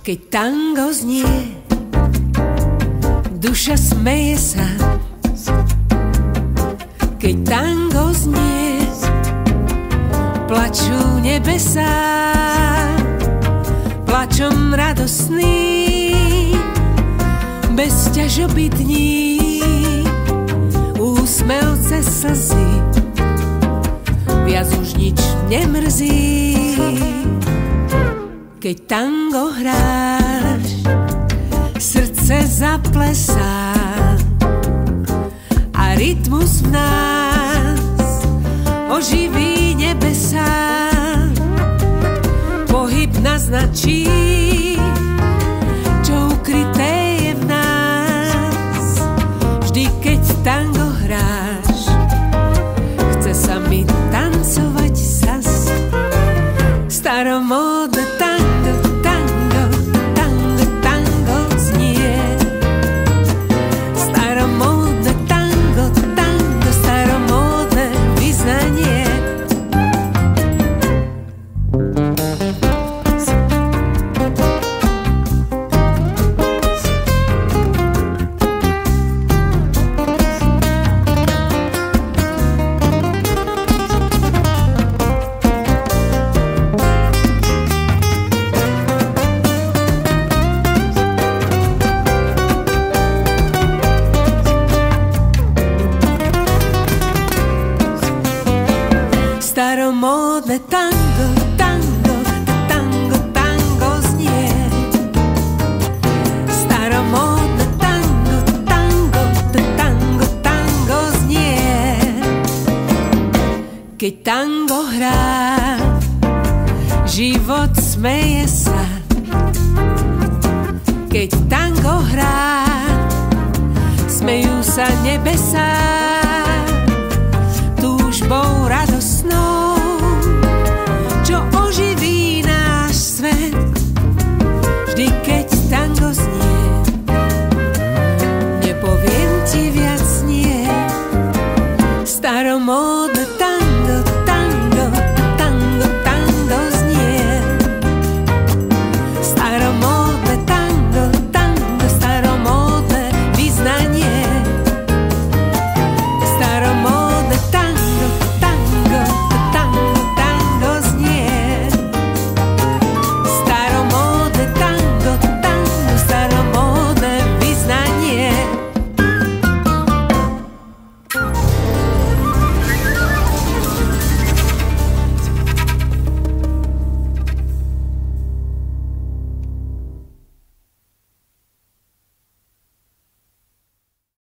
Keď tango znie, duša smeje sa. Keď tango znie, plačú nebesá, plačom radosný, bez ťažoby dní, úsmev cez slzy, viac už nič nemrzí. Keď tango hráš, srdce zaplesá a rytmus v nás oživí nebesá. Pohyb naznačí, čo ukryté je v nás. Vždy, keď tango hráš, chce sa mi tancovať zas. Staromódne tango, tango, tango, tango znie. Staromódne tango, tango, staromódne vyznanie. Staromódne tango, tango, tango, tango znie. Staromódne tango, tango, tango, tango znie. Keď tango hrá, život smeje sa. Keď tango hrá, smejú sa nebesá. Túžbou radosnou, čo oživí náš svet. Vždy, keď tango znie, nepoviem ti viac nie. Staromódne tango,